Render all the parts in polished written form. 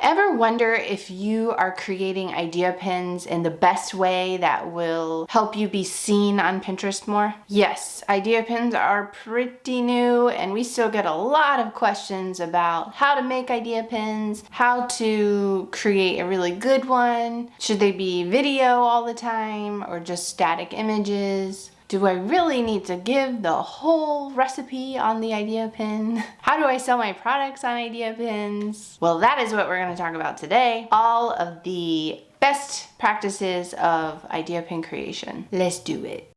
Ever wonder if you are creating idea pins in the best way that will help you be seen on Pinterest more? Yes, idea pins are pretty new and we still get a lot of questions about how to make idea pins, how to create a really good one, should they be video all the time or just static images? Do I really need to give the whole recipe on the idea pin? How do I sell my products on idea pins? Well, that is what we're going to talk about today. All of the best practices of idea pin creation. Let's do it.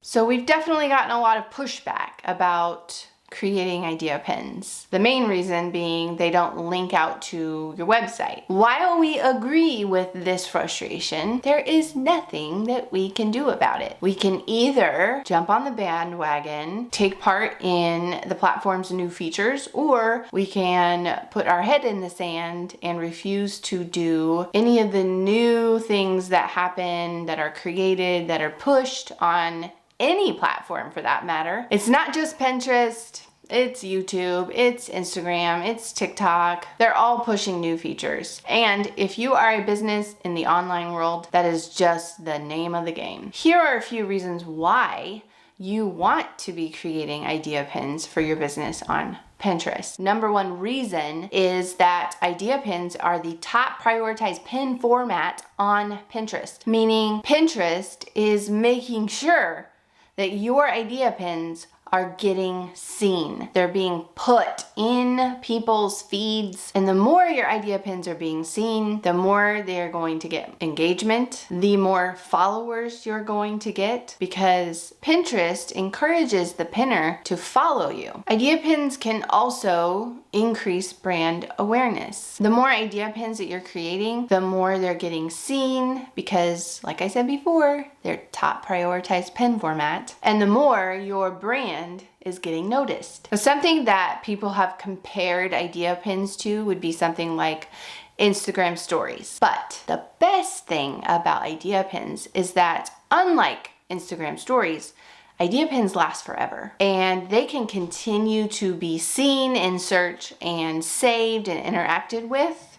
So we've definitely gotten a lot of pushback about creating idea pins. The main reason being they don't link out to your website. While we agree with this frustration, there is nothing that we can do about it. We can either jump on the bandwagon, take part in the platform's new features, or we can put our head in the sand and refuse to do any of the new things that happen, that are created, that are pushed on any platform for that matter. It's not just Pinterest, it's YouTube, it's Instagram, it's TikTok. They're all pushing new features. And if you are a business in the online world, that is just the name of the game. Here are a few reasons why you want to be creating idea pins for your business on Pinterest. Number one reason is that idea pins are the top prioritized pin format on Pinterest, meaning Pinterest is making sure that your idea pins are getting seen. They're being put in people's feeds. And the more your idea pins are being seen, the more they're going to get engagement, the more followers you're going to get, because Pinterest encourages the pinner to follow you. Idea pins can also increase brand awareness. The more idea pins that you're creating, the more they're getting seen because, like I said before, they're top prioritized pin format, and the more your brand is getting noticed. So something that people have compared idea pins to would be something like Instagram stories. But the best thing about idea pins is that unlike Instagram stories, idea pins last forever and they can continue to be seen in search and saved and interacted with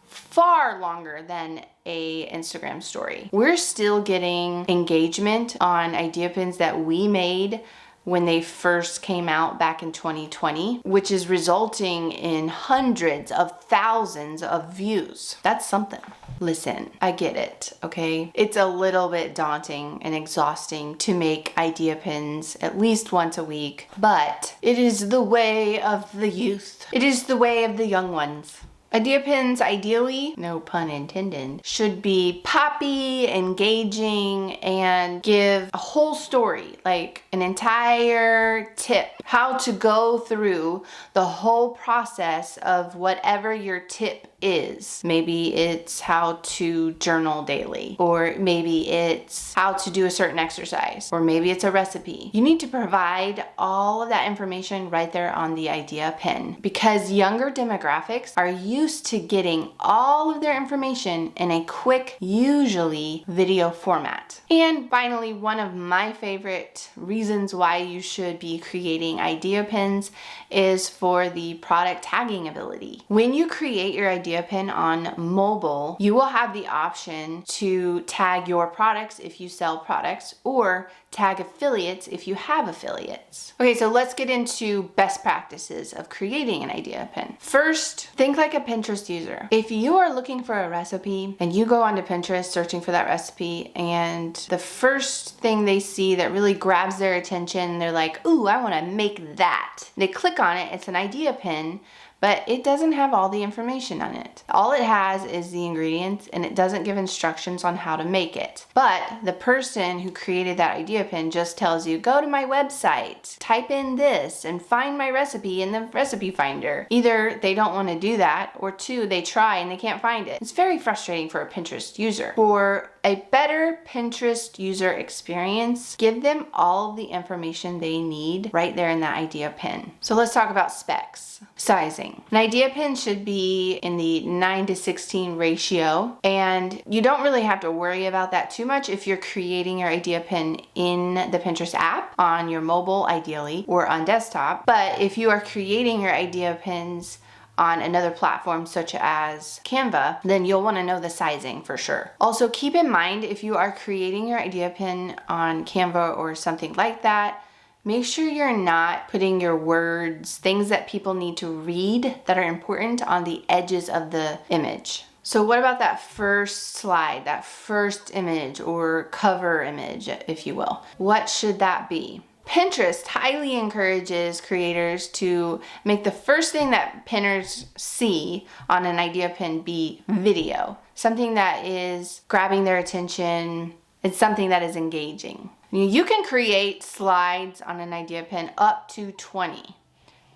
far longer than a Instagram story. We're still getting engagement on idea pins that we made when they first came out back in 2020, which is resulting in hundreds of thousands of views. That's something. Listen, I get it, okay? It's a little bit daunting and exhausting to make idea pins at least once a week, but it is the way of the youth. It is the way of the young ones. Idea pins, ideally, no pun intended, should be poppy, engaging, and give a whole story, like an entire tip, how to go through the whole process of whatever your tip is. Maybe it's how to journal daily, or maybe it's how to do a certain exercise, or maybe it's a recipe. You need to provide all of that information right there on the idea pin, because younger demographics are used to getting all of their information in a quick, usually video format. And finally, one of my favorite reasons why you should be creating idea pins is for the product tagging ability. When you create your idea pin on mobile, you will have the option to tag your products if you sell products, or tag affiliates if you have affiliates. Okay, so let's get into best practices of creating an idea pin. First, think like a Pinterest user. If you are looking for a recipe and you go onto Pinterest searching for that recipe, and the first thing they see that really grabs their attention, they're like, ooh, I want to make that. They click on it, it's an idea pin, but it doesn't have all the information on it. All it has is the ingredients, and it doesn't give instructions on how to make it. But the person who created that idea pin just tells you, go to my website, type in this, and find my recipe in the recipe finder. Either they don't want to do that, or two, they try and they can't find it. It's very frustrating for a Pinterest user. For a better Pinterest user experience, give them all the information they need right there in that idea pin. So let's talk about specs. Sizing. An idea pin should be in the 9:16 ratio, and you don't really have to worry about that too much if you're creating your idea pin in in the Pinterest app on your mobile ideally or on desktop. But if you are creating your idea pins on another platform such as Canva, then you'll want to know the sizing for sure. Also keep in mind, if you are creating your idea pin on Canva or something like that, make sure you're not putting your words, things that people need to read that are important, on the edges of the image. So what about that first slide, that first image or cover image, if you will? What should that be? Pinterest highly encourages creators to make the first thing that pinners see on an idea pin be video, something that is grabbing their attention. It's something that is engaging. You can create slides on an idea pin up to 20.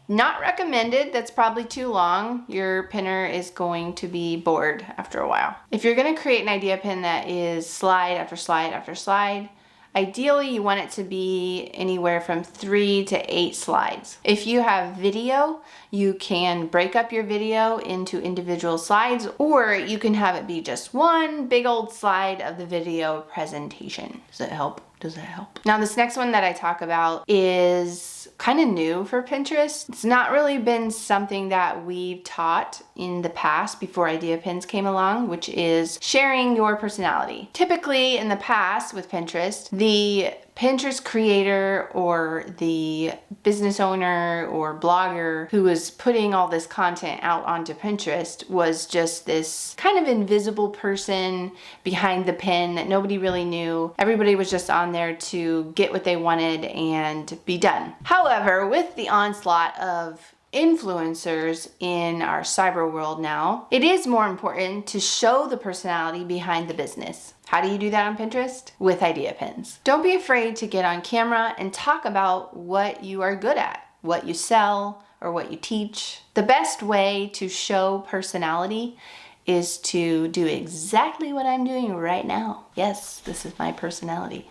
Not recommended, that's probably too long. Your pinner is going to be bored after a while. If you're gonna create an idea pin that is slide after slide after slide, ideally you want it to be anywhere from 3 to 8 slides. If you have video, you can break up your video into individual slides, or you can have it be just one big old slide of the video presentation. Does it help? Does that help? Now this next one that I talk about is kind of new for Pinterest. It's not really been something that we've taught in the past before idea pins came along, which is sharing your personality. Typically in the past with Pinterest, the Pinterest creator or the business owner or blogger who was putting all this content out onto Pinterest was just this kind of invisible person behind the pin that nobody really knew. Everybody was just on there to get what they wanted and be done. However, with the onslaught of influencers in our cyber world now, it is more important to show the personality behind the business. How do you do that on Pinterest? With idea pins. Don't be afraid to get on camera and talk about what you are good at, what you sell, or what you teach. The best way to show personality is to do exactly what I'm doing right now. Yes, this is my personality.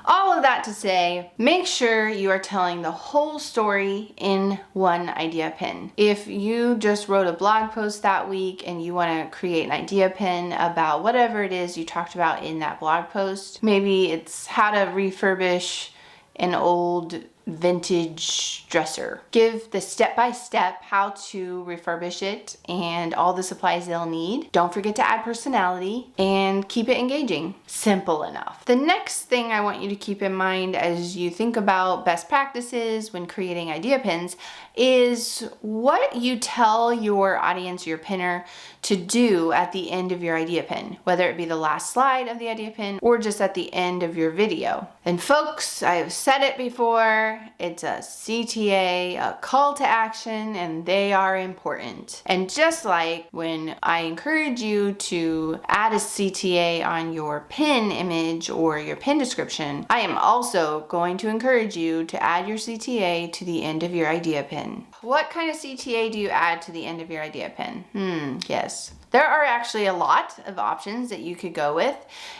All of that to say, make sure you are telling the whole story in one idea pin. If you just wrote a blog post that week and you want to create an idea pin about whatever it is you talked about in that blog post, maybe it's how to refurbish an old vintage dresser. Give the step-by-step how to refurbish it and all the supplies they'll need. Don't forget to add personality and keep it engaging. Simple enough. The next thing I want you to keep in mind as you think about best practices when creating idea pins is what you tell your audience, your pinner, to do at the end of your idea pin, whether it be the last slide of the idea pin or just at the end of your video. And folks, I have said it before, it's a CTA, a call to action, and they are important. And just like when I encourage you to add a CTA on your pin image or your pin description, I am also going to encourage you to add your CTA to the end of your idea pin. What kind of CTA do you add to the end of your idea pin? Yes. There are actually a lot of options that you could go with,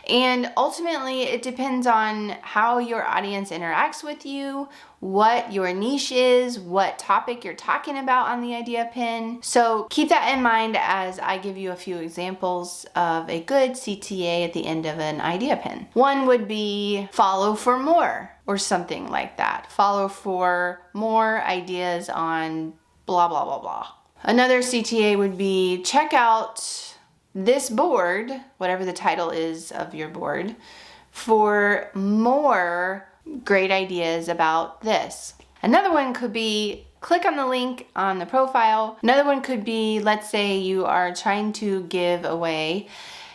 and ultimately it depends on how your audience interacts with you, what your niche is, what topic you're talking about on the idea pin. So keep that in mind as I give you a few examples of a good CTA at the end of an idea pin. One would be follow for more or something like that. Follow for more ideas on blah, blah, blah, blah. Another CTA would be check out this board, whatever the title is of your board, for more great ideas about this. Another one could be click on the link on the profile. Another one could be, let's say you are trying to give away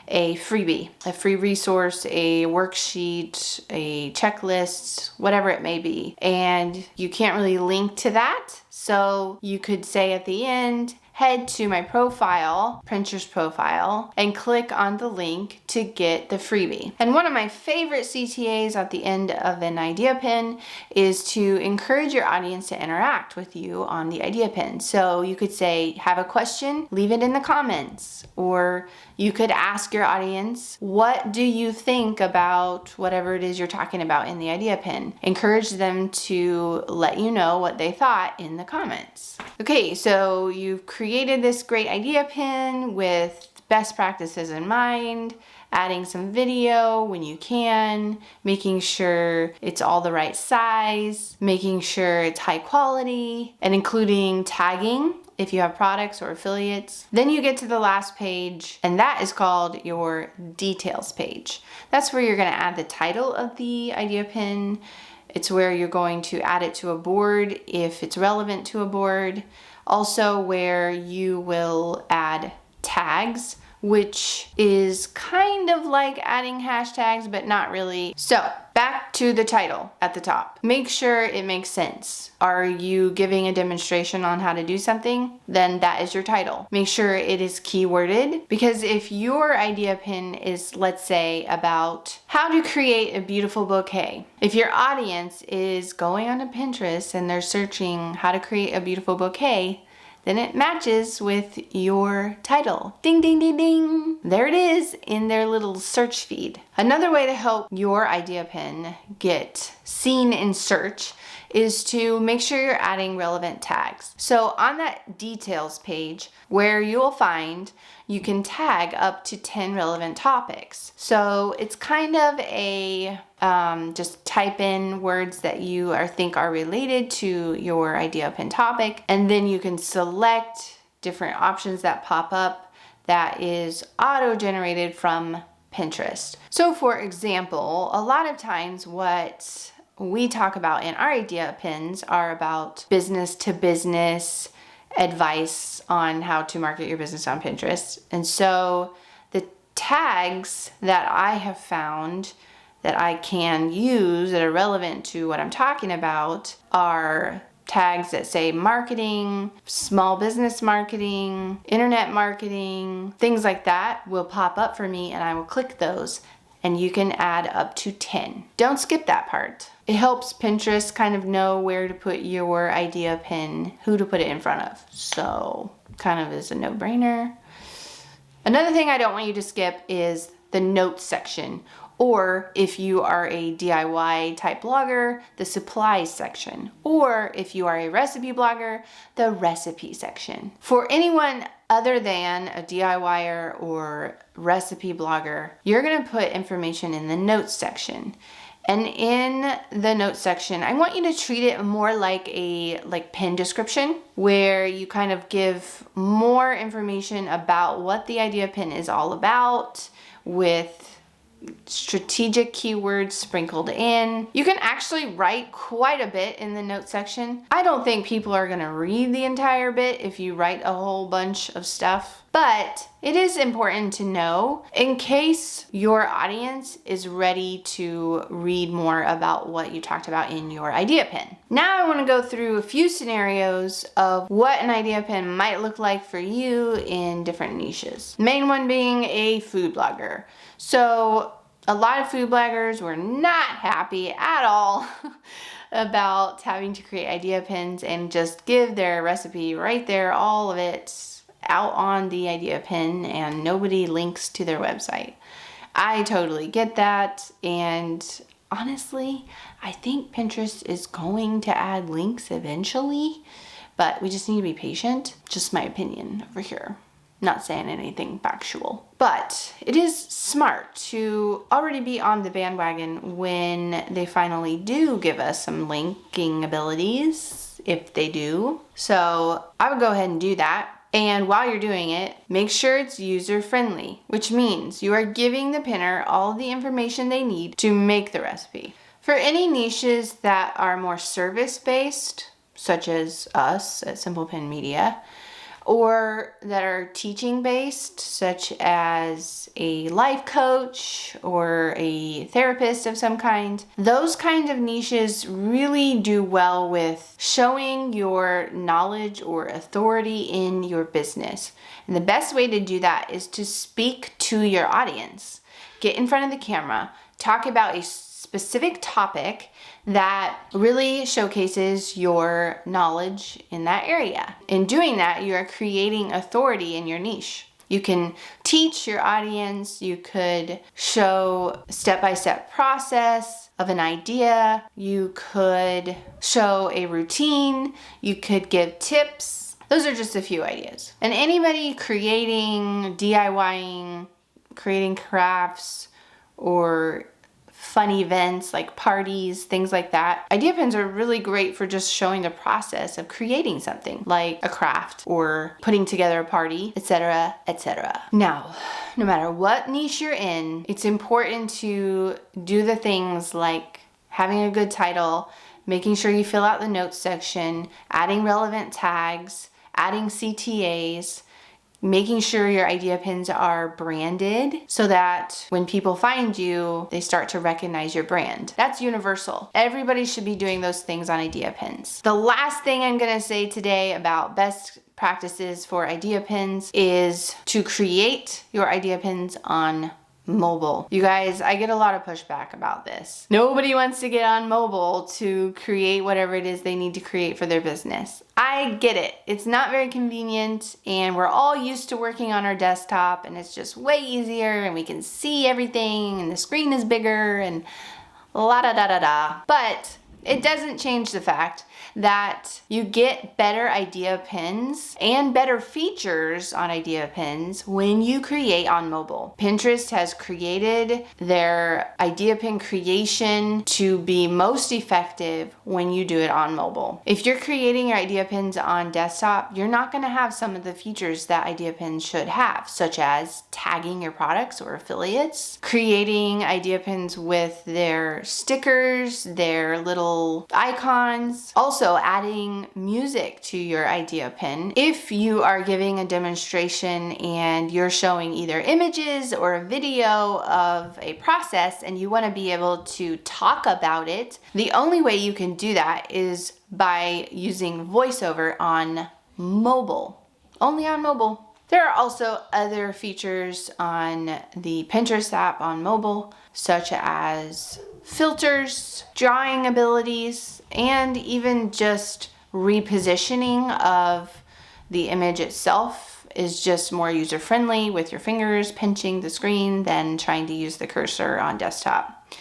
a freebie, a free resource, a worksheet, a checklist, whatever it may be. And you can't really link to that. So you could say at the end, head to my profile, Pinterest profile, and click on the link to get the freebie. And one of my favorite CTAs at the end of an idea pin is to encourage your audience to interact with you on the idea pin. So you could say, have a question, leave it in the comments. Or you could ask your audience, what do you think about whatever it is you're talking about in the idea pin? Encourage them to let you know what they thought in the comments. Okay, so you've created this great idea pin with best practices in mind. adding some video when you can, making sure it's all the right size, making sure it's high quality, and including tagging if you have products or affiliates. Then you get to the last page, and that is called your details page. That's where you're gonna add the title of the idea pin. It's where you're going to add it to a board if it's relevant to a board. Also where you will add tags, which is kind of like adding hashtags, but not really. So back to the title at the top. Make sure it makes sense. Are you giving a demonstration on how to do something? Then that is your title. Make sure it is keyworded, because if your idea pin is, let's say, about how to create a beautiful bouquet, if your audience is going onto Pinterest and they're searching how to create a beautiful bouquet, then it matches with your title. Ding, ding, ding, ding. There it is in their little search feed. Another way to help your idea pin get seen in search is to make sure you're adding relevant tags. So on that details page, where you will find you can tag up to 10 relevant topics. So it's kind of a just type in words that you think are related to your idea pin topic, and then you can select different options that pop up that is auto-generated from Pinterest. So for example, a lot of times what we talk about in our idea pins are about business to business advice on how to market your business on Pinterest. And so the tags that I have found that I can use that are relevant to what I'm talking about are tags that say marketing, small business marketing, internet marketing, things like that will pop up for me, and I will click those, and you can add up to 10. Don't skip that part. It helps Pinterest kind of know where to put your idea pin, who to put it in front of. So kind of is a no-brainer. Another thing I don't want you to skip is the notes section, or if you are a DIY type blogger, the supplies section, or if you are a recipe blogger, the recipe section. For anyone other than a DIYer or recipe blogger, you're gonna put information in the notes section. And in the notes section, I want you to treat it more like a pin description, where you kind of give more information about what the idea pin is all about, with strategic keywords sprinkled in. You can actually write quite a bit in the notes section. I don't think people are gonna read the entire bit if you write a whole bunch of stuff, but it is important to know in case your audience is ready to read more about what you talked about in your idea pin. Now I wanna go through a few scenarios of what an idea pin might look like for you in different niches. The main one being a food blogger. So a lot of food bloggers were not happy at all about having to create idea pins and just give their recipe right there, all of it out on the idea pin, and nobody links to their website. I totally get that, and honestly, I think Pinterest is going to add links eventually, but we just need to be patient. Just my opinion over here. Not saying anything factual, but it is smart to already be on the bandwagon when they finally do give us some linking abilities, if they do. So I would go ahead and do that. And while you're doing it, make sure it's user friendly, which means you are giving the pinner all the information they need to make the recipe. For any niches that are more service-based, such as us at Simple Pin Media, or that are teaching based, such as a life coach or a therapist of some kind, those kinds of niches really do well with showing your knowledge or authority in your business. And the best way to do that is to speak to your audience. Get in front of the camera, talk about a specific topic that really showcases your knowledge in that area. In doing that, you are creating authority in your niche. You can teach your audience, you could show a step-by-step process of an idea, you could show a routine, you could give tips. Those are just a few ideas. And anybody creating, DIYing, creating crafts or fun events like parties, things like that, idea pins are really great for just showing the process of creating something like a craft or putting together a party, etc., etc. Now, no matter what niche you're in, it's important to do the things like having a good title, making sure you fill out the notes section, adding relevant tags, adding CTAs, making sure your idea pins are branded so that when people find you, they start to recognize your brand. That's universal. Everybody should be doing those things on idea pins. The last thing I'm gonna say today about best practices for idea pins is to create your idea pins on mobile. You guys, I get a lot of pushback about this. Nobody wants to get on mobile to create whatever it is they need to create for their business. I get it. It's not very convenient and we're all used to working on our desktop and it's just way easier and we can see everything and the screen is bigger and la da da da da. But it doesn't change the fact that you get better idea pins and better features on idea pins when you create on mobile. Pinterest has created their idea pin creation to be most effective when you do it on mobile. If you're creating your idea pins on desktop, you're not going to have some of the features that idea pins should have, such as tagging your products or affiliates, creating idea pins with their stickers, their little icons, also adding music to your idea pin. If you are giving a demonstration and you're showing either images or a video of a process and you want to be able to talk about it, the only way you can do that is by using voiceover on mobile. Only on mobile. There are also other features on the Pinterest app on mobile, such as filters, drawing abilities, and even just repositioning of the image itself is just more user-friendly with your fingers pinching the screen than trying to use the cursor on desktop.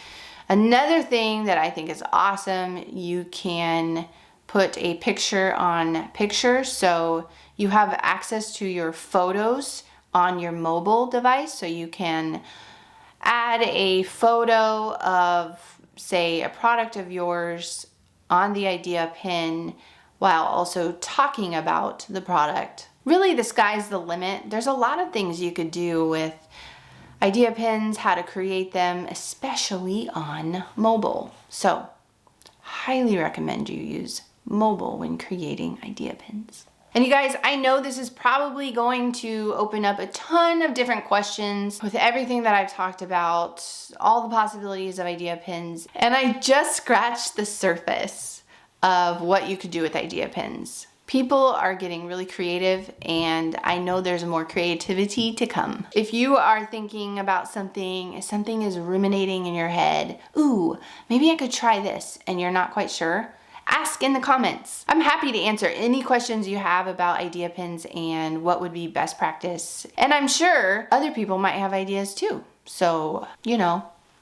Another thing that I think is awesome, you can put a picture on picture, so you have access to your photos on your mobile device, so you can add a photo of, say, a product of yours on the idea pin while also talking about the product. Really, the sky's the limit. There's a lot of things you could do with idea pins, how to create them, especially on mobile. So, highly recommend you use mobile when creating idea pins. And you guys, I know this is probably going to open up a ton of different questions with everything that I've talked about, all the possibilities of idea pins, and I just scratched the surface of what you could do with idea pins. People are getting really creative and I know there's more creativity to come. If you are thinking about something is ruminating in your head, ooh, maybe I could try this, and you're not quite sure, ask in the comments. I'm happy to answer any questions you have about idea pins and what would be best practice. And I'm sure other people might have ideas too. So,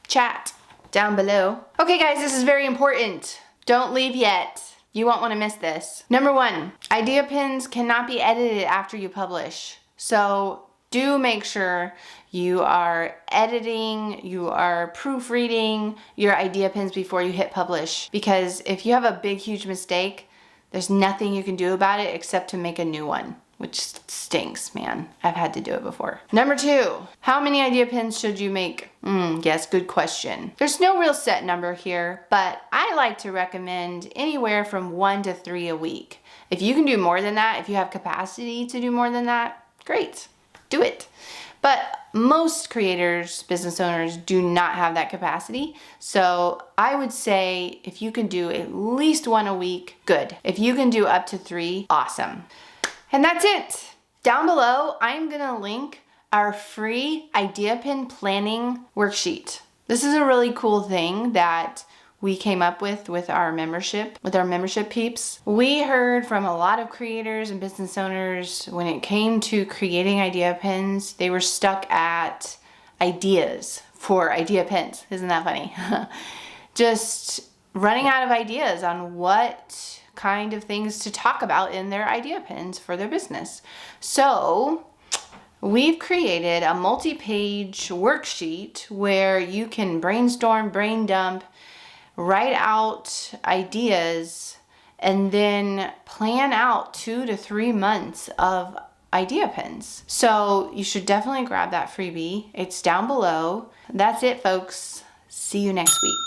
chat down below. Okay guys, this is very important. Don't leave yet. You won't want to miss this. Number 1, idea pins cannot be edited after you publish. So do make sure you are editing, you are proofreading your idea pins before you hit publish. Because if you have a big, huge mistake, there's nothing you can do about it except to make a new one, which stinks, man. I've had to do it before. Number 2, how many idea pins should you make? Yes, good question. There's no real set number here, but I like to recommend anywhere from 1 to 3 a week. If you can do more than that, if you have capacity to do more than that, great, do it. But most creators, business owners, do not have that capacity. So I would say if you can do at least 1 a week, good. If you can do up to 3, awesome. And that's it. Down below, I'm gonna link our free idea pin planning worksheet. This is a really cool thing that we came up with our membership peeps. We heard from a lot of creators and business owners when it came to creating idea pins, they were stuck at ideas for idea pins. Isn't that funny? Just running out of ideas on what kind of things to talk about in their idea pins for their business. So we've created a multi-page worksheet where you can brainstorm, brain dump, write out ideas, and then plan out 2 to 3 months of idea pins. So you should definitely grab that freebie. It's down below. That's it, folks. See you next week.